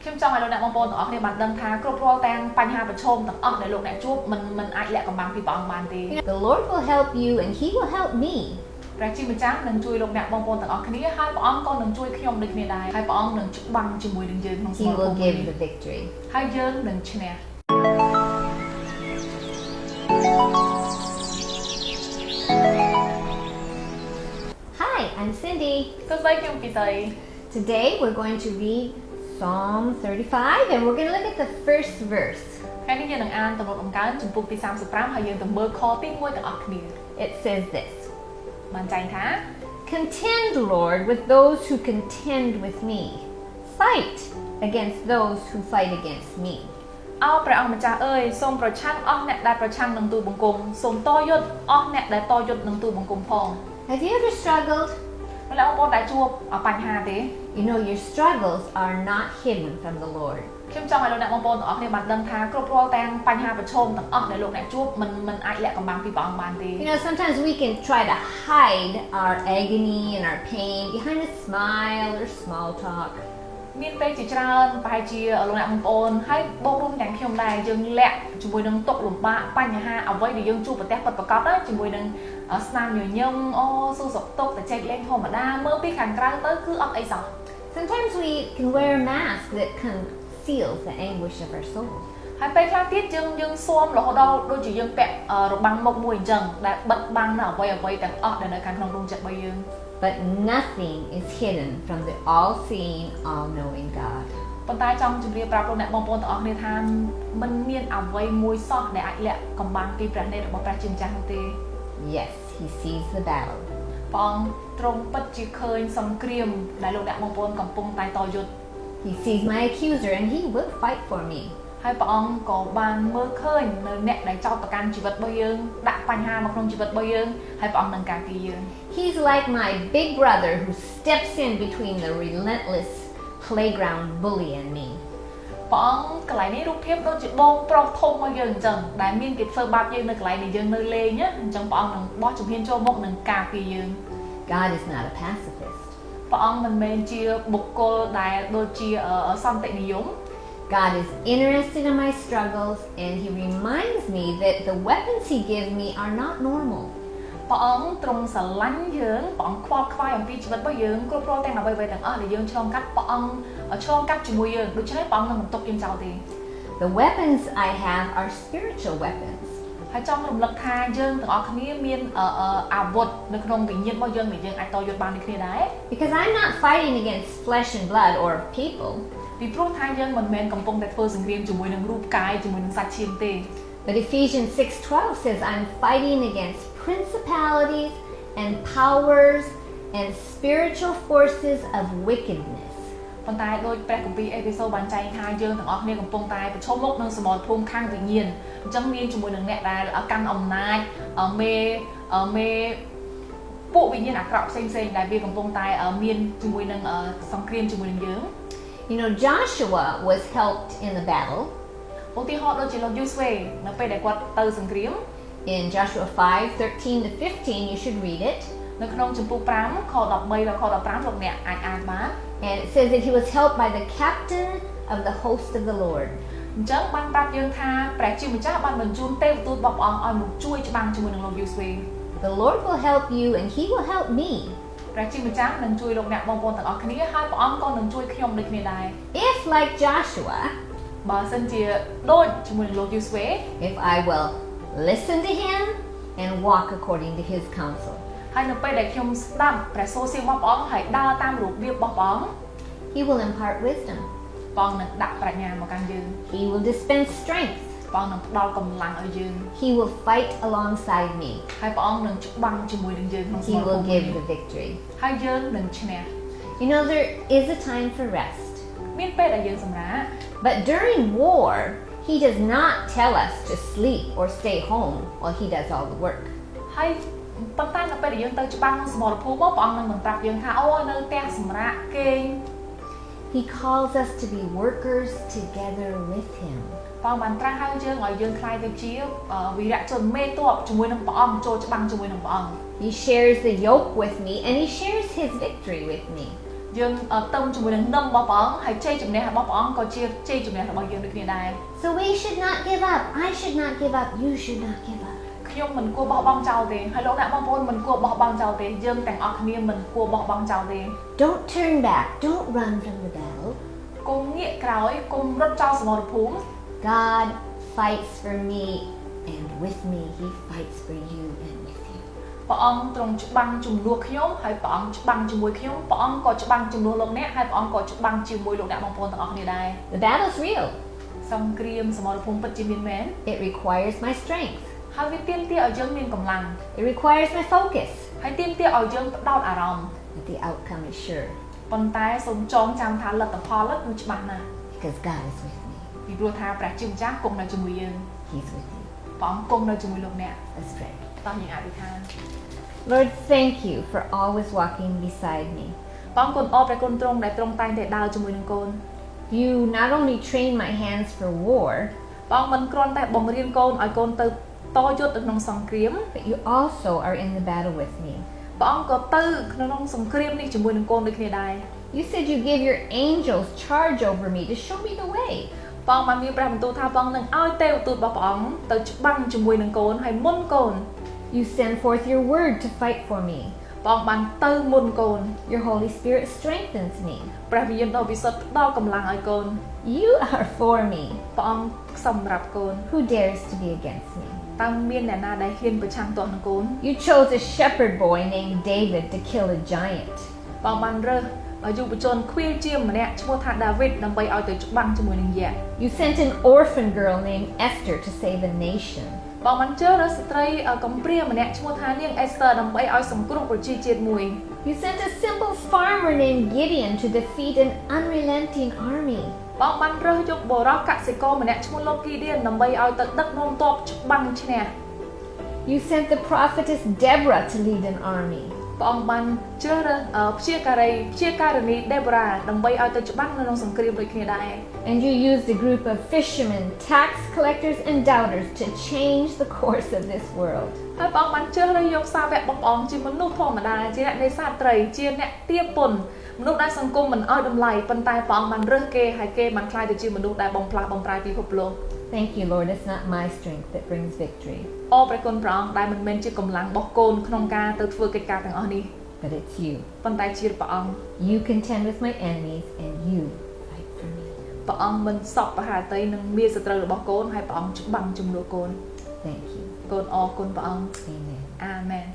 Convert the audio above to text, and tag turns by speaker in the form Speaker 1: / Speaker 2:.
Speaker 1: ខ្ញុំចង់ឲ្យលោកអ្នកបងប្អូនទាំងអស់គ្នាបានដឹងថាគ្រប់រាល់ទាំងបញ្ហាប្រឈមទាំងអស់ដែលលោកអ្នកជួបមិនអាចលាក់កំបាំងពីព្រះអង្គបានទេ
Speaker 2: The Lord will help you and He will help me.
Speaker 1: ព្រះជាម្ចាស់នឹងជួយលោកអ្នកបងប្អូនទាំងអស់គ្នាហើយព្រះអង្គក៏នឹងជួយខ្ញុំដូចគ្នាដែរហើយព្រះអង្គនឹងច្បាំងជាមួយនឹងយើងក្នុងសម
Speaker 2: He
Speaker 1: រភូ
Speaker 2: will
Speaker 1: មិ
Speaker 2: give the victory.
Speaker 1: ហើយយើងនឹងឈ្នះ
Speaker 2: Hi, I'm Cindy.
Speaker 1: សួស្តីខ្ញុំពីស្រី
Speaker 2: Today we're going to read Psalm 35 and we're going to look at the first verse.
Speaker 1: ថ្ងៃនេះយើងនឹងអានទំនុកដំកើងជំពូកទី35ហើយយើងទៅមើលខទី1ទាំងអស់គ្នា
Speaker 2: It says this.
Speaker 1: បានចែងថា
Speaker 2: Contend, Lord, with those who contend with me. Fight against those who fight against me.
Speaker 1: អោព្រះអង្គម្ចាស់អើយសូមប្រឆាំងអស់អ្នកដែលប្រឆាំងនឹងទូបង្គំសូមតយុទ្ធអស់អ្នកដែលតយុទ្ធនឹងទូបង្គំផង
Speaker 2: Have you ever struggled?
Speaker 1: លោកអ្នកបងប្អូនដែលជួបបញ្ហាទេ
Speaker 2: You know, your struggles are not hidden from the Lord.
Speaker 1: ខ្ញុំចង់ឲ្យលោកអ្នកបងប្អូនទាំងអស់គ្នាបានដឹងថាគ្រប់រាល់ទាំងបញ្ហាប្រឈមទាំងអស់ដែលលោកអ្នកជួបមិនអាចលាក់កំបាំងពីព្រះអង្គបានទេ
Speaker 2: You know, sometimes we can try to hide our agony and our pain behind a smile or small talk.
Speaker 1: មានពេលជាច្រើនប្រហែលជាលោកអ្នកបងប្អូនហើយបងរួមទាំងខ្ញុំដែរយើងលាក់ជាមួយនឹងទុក្ខលំបាកបញ្ហាអ្វីដែលយើងជួបប្រទះពិតប្រាកដជាមួយនឹងស្នាមញញឹមអូសួរសុខទុក្ខតែចែកលេងធម្មតាមើលពីខាងក្រៅទៅគឺអត់អីសោះ
Speaker 2: Sometimes we can wear a mask that conceals the anguish of our soul.
Speaker 1: ហើយពេលខ្លះទៀតយើងស៊ាំរហូតដល់ដូចជាយើងពាក់របាំងមុខមួយអញ្ចឹងដែលបិទបាំងនៅអ្វីទាំងអស់ដែលនៅខាងក្នុងដួងចិត្តរបស់យើង
Speaker 2: But nothing is hidden from the all-seeing, all-knowing God.
Speaker 1: ប៉ុន្តែចង់ជម្រាបប្រាប់លោកអ្នកបងប្អូនទាំងអស់គ្នាថាមិនមានអ្វីមួយសោះដែលអាចលាក់កំបាំងពីព្រះនេតរបស់ព្រះជាម្ចាស់នោះទេ
Speaker 2: Yes, He sees the battle.
Speaker 1: ព្រះអង្គទ្រង់ពិតជាឃើញសង្គ្រាមដែលលោកអ្នកបងប្អូនកំពុងតែតយុទ្ធ
Speaker 2: He sees my accuser and He will fight for me.
Speaker 1: ហើយព្រះអង្គក៏បានមើលឃើញនៅអ្នកដែលចោទប្រកាន់ជីវិតរបស់យើងដាក់បញ្ហាមកក្នុងជីវិតរបស់យើងហើយព្រះអង្គនឹងការពារយើង
Speaker 2: He's like my big brother who steps in between the relentless playground bully and me.
Speaker 1: ព្រះអង្គកន្លែងនេះរូបភាពដូចជាបងប្រុសធំរបស់យើងអញ្ចឹងដែលមានគេធ្វើបាបយើងនៅកន្លែងដែលយើងនៅលេងអញ្ចឹងព្រះអង្គនឹងបោះជំហានចូលមកនឹងការពារយើង
Speaker 2: God is not a pacifist.
Speaker 1: ព្រះអង្គមិនមែនជាបុគ្គលដែលដូចជាសន្តិនិយម
Speaker 2: God is interested in my struggles and He reminds me that the weapons He gives me are not normal.
Speaker 1: ព្រះអង្គទ្រង់ស្រឡាញ់យើងព្រះអង្គខ្វល់ខ្វាយអំពីជីវិតរបស់យើងគ្រប់គ្រងទាំងអ្វីៗទាំងអស់ដែលយើងឆ្លងកាត់ព្រះអង្គឆ្លងកាត់ជាមួយយើងដូច្នេះព្រះអង្គនឹងមិនទុកយើងចោលទេ
Speaker 2: The weapons I have are spiritual weapons.
Speaker 1: ហើយចង់រំលឹកថាយើងទាំងអស់គ្នាមានអាវុធនៅក្នុងវិញ្ញាណរបស់យើងដែលយើងអាចតយុទ្ធបានដូចគ្នាដែរ
Speaker 2: Because I'm not fighting against flesh and blood or people.
Speaker 1: ពីព្រោះថាយើងមិនមែនកំពុងតែធ្វើសង្គ្រាមជាមួយនឹងរូបកាយជាមួយនឹងសាច់ឈាមទេ
Speaker 2: But Ephesians 6:12 says I'm fighting against principalities and powers and spiritual forces of wickedness.
Speaker 1: ប៉ុន្តែដោយព្រះគម្ពីរអេភេសូបានចែងថាយើងទាំងអស់គ្នាកំពុងតែប្រឈមមុខនឹងសមរភូមិខាងវិញ្ញាណអញ្ចឹងមានជាមួយនឹងអ្នកដែលកាន់អំណាចមេពួកវិញ្ញាណអាក្រក់ផ្សេងៗដែលវាកំពុងតែមានជាមួយនឹងសង្គ្រាមជាមួយនឹងយើង
Speaker 2: You know, Joshua was helped in the battle.
Speaker 1: ឧទាហរណ៍ដូចជាលោកយូស្វេនៅពេលដែលគាត់ទៅសង្គ្រាម
Speaker 2: In Joshua 5:13 to 15, you should read it.
Speaker 1: នៅក្នុងជំពូក5ខ13ដល់ខ15លោកអ្នកអាចអានបាន
Speaker 2: And it says that he was helped by the captain of the host of the Lord.
Speaker 1: អញ្ចឹងបានប្រាប់យើងថាព្រះជាម្ចាស់បានបញ្ជូនទេវទូតរបស់ព្រះអង្គឲ្យមកជួយច្បាំងជាមួយនឹងលោកយូស្វេ
Speaker 2: The Lord will help you and He will help me.
Speaker 1: ព្រះជាម្ចាស់នឹងជួយលោកអ្នកបងប្អូនទាំងអស់គ្នាហើយព្រះអង្គក៏នឹងជួយខ្ញុំដូចគ្នាដែរ
Speaker 2: If, like Joshua,
Speaker 1: បើសិនជាដូចជាមួយនឹងលោកយូស្វេ
Speaker 2: if I will listen to Him and walk according to His counsel.
Speaker 1: ហើយនៅពេលដែលខ្ញុំស្ដាប់ព្រះសូរសៀងរបស់ព្រះអង្គហើយដើរតាមរបៀបរបស់ព្រះអង្គ
Speaker 2: He will impart wisdom.
Speaker 1: ព្រះអង្គនឹងដាក់ប្រាជ្ញាមកកាន់យើង
Speaker 2: He will dispense strength.
Speaker 1: ព្រះអង្គនឹងផ្ដល់កម្លាំងឲ្យយើង
Speaker 2: He will fight alongside me.
Speaker 1: ហើយព្រះអង្គនឹងច្បាំងជាមួយនឹងយើងក្នុងសម
Speaker 2: He
Speaker 1: រភូ
Speaker 2: will
Speaker 1: មិ
Speaker 2: give the victory.
Speaker 1: ហើយយើងនឹងឈ្នះ
Speaker 2: You know, there is a time for rest.
Speaker 1: មានពេលដែលយើងសម្រាក
Speaker 2: But during war, He does not tell us to sleep or stay home while He does all the work.
Speaker 1: ហើយប៉ុន្តែនៅពេលដែលយើងទៅច្បាំងក្នុងសមរភូមិព្រះអង្គនឹងមិនប្រាប់យើងថាអូនៅផ្ទះសម្រាកគេង
Speaker 2: He calls us to be workers together with Him.
Speaker 1: ព្រះអង្គបានត្រាស់ហៅយើងឲ្យយើងខ្លាយទៅជាវីរៈជនមេទ័ពជាមួយនឹងព្រះអង្គចូលច្បាំងជាមួយនឹងព្រះអង្គ
Speaker 2: He shares the yoke with me and He shares His victory with me.
Speaker 1: យើងទៅជាមួយនឹងនំរបស់ព្រះអង្គហើយជ័យជំនះរបស់ព្រះអង្គក៏ជាជ័យជំនះរបស់យើងដូចគ្នាដែរ
Speaker 2: So we should not give up. I should not give up. You should not give up.
Speaker 1: ខ្ញុំមិនគួរបោះបង់ចោលទេហើយលោកអ្នកបងប្អូនមិនគួរបោះបង់ចោលទេយើងទាំងអស់គ្នាមិនគួរបោះបង់ចោលទេ
Speaker 2: Don't turn back. Don't run from the battle.
Speaker 1: កុំងាកក្រោយកុំរត់ចោលសមរភូមិ
Speaker 2: God fights for me, and with me, He fights for you and with you.
Speaker 1: ព្រះអង្គទ្រង់ច្បាំងជំនួសខ្ញុំហើយព្រះអង្គច្បាំងជាមួយខ្ញុំព្រះអង្គក៏ច្បាំងជំនួសលោកអ្នកហើយព្រះអង្គក៏ច្បាំងជាមួយលោកអ្នកបងប្អូនទាំងអស់គ្នាដែរ
Speaker 2: The battle's real.
Speaker 1: សង្គ្រាមសមរភូមិពិតជាមានមែន
Speaker 2: It requires my strength.
Speaker 1: ហើយវាទាមទារឲ្យយើងមានកម្លាំង
Speaker 2: It requires my focus.
Speaker 1: ហើយទាមទារឲ្យយើងផ្ដោតអារម្មណ៍
Speaker 2: But the outcome is sure
Speaker 1: ប៉ុន្តែសូមចងចាំថាលទ្ធផលគឺច្បាស់ណាស់
Speaker 2: because God is with me.
Speaker 1: ពីព្រោះថាព្រះជាម្ចាស់គង់នៅជាមួយយើង
Speaker 2: He's with you.
Speaker 1: ព្រះអង្គគង់នៅជាមួយលោកអ្នក
Speaker 2: Let's pray.
Speaker 1: តោះយើងអធិដ្ឋាន
Speaker 2: Lord, thank you for always walking beside me.
Speaker 1: ព្រះអង្គគុណអរព្រះគុណទ្រង់ដែលទ្រង់តែងតែដើរជាមួយនឹងកូន
Speaker 2: You not only train my hands for war,
Speaker 1: ព្រះអង្គមិនគ្រាន់តែបង្រៀនកូនឲ្យកូនទៅតយុទ្ធនៅក្នុងសង្គ្រាម
Speaker 2: but you also are in the battle with me.
Speaker 1: ព្រះអង្គក៏ទៅក្នុងសង្គ្រាមនេះជាមួយនឹងកូនដូចគ្នាដែរ
Speaker 2: You said you give your angels charge over me to show me the way.
Speaker 1: ព្រះអង្គបានមានព្រះបន្ទូលថាព្រះអង្គនឹងឲ្យទេវទូតរបស់ព្រះអង្គទៅច្បាំងជាមួយនឹងកូនហើយមុនកូន
Speaker 2: You send forth your word to fight for me.
Speaker 1: ព្រះអង្គបានទៅមុនកូន
Speaker 2: Your Holy Spirit strengthens me.
Speaker 1: ព្រះវិញ្ញាណដ៏ពិសុទ្ធផ្ដល់កម្លាំងឲ្យកូន
Speaker 2: You are for me.
Speaker 1: ព្រះអង្គសម្រាប់កូន
Speaker 2: Who dares to be against me?
Speaker 1: តើមានអ្នកណាដែលហ៊ានប្រឆាំងទាស់នឹងកូន
Speaker 2: You chose a shepherd boy named David to kill a giant.
Speaker 1: ព្រះអង្គបានរើសយុវជនខ្វៀលជាម្នាក់ឈ្មោះថាដាវីតដើម្បីឲ្យទៅច្បាំងជាមួយនឹងយក្ស
Speaker 2: You sent an orphan girl named Esther to save a nation.
Speaker 1: ព្រះបានជ្រើសរើសស្ត្រីកំព្រាម្នាក់ឈ្មោះថានាងអេស្ទើដើម្បីឲ្យសង្គ្រោះប្រជាជាតិមួយ
Speaker 2: You sent a simple farmer named Gideon to defeat an unrelenting army.
Speaker 1: ព្រះបានរើសយកបុរសកសិករម្នាក់ឈ្មោះលោកគីឌៀនដើម្បីឲ្យទៅដឹកនាំទ័ពច្បាំងឈ្នះ
Speaker 2: You sent the prophetess Deborah to lead an army.
Speaker 1: ព្រះអង្គបានជ្រើសរើសព្យាការីដេបូរ៉ាដើម្បីឲ្យទៅច្បាំងនៅក្នុងសង្គ្រាមដូចគ្នាដែរ
Speaker 2: And you used a group of fishermen, tax collectors, and doubters to change the course of this world.
Speaker 1: ហើយព្រះអង្គបានជ្រើសរើសយកសាវករបស់ព្រះអង្គជាមនុស្សធម្មតាជាអ្នកនេសាទត្រីជាអ្នកទាបពន្ធមនុស្សដែលសង្គមមិនឲ្យតម្លៃប៉ុន្តែព្រះអង្គបានរើសគេហើយគេបានក្លាយទៅជាមនុស្សដែលបំផ្លាស់បំប្រែពិភពលោក
Speaker 2: Thank you, Lord. It's not my strength that brings victory,
Speaker 1: អរព្រះគុណព្រះអង្គដែលមិនមែនជាកម្លាំងរបស់កូនក្នុងការទៅធ្វើកិច្ចការទាំងអស់នេះ
Speaker 2: but it's you.
Speaker 1: ប៉ុន្តែជាព្រះអង្គ
Speaker 2: You contend with my enemies, and you fight for me.
Speaker 1: ព្រះអង្គមិនសពប្រហាតីនឹងមានសត្រូវរបស់កូនហើយព្រះអង្គច្បាំងជំនួសកូន
Speaker 2: Thank you.
Speaker 1: កូនអរគុណព្រះអង្គ
Speaker 2: Amen.
Speaker 1: អាមែន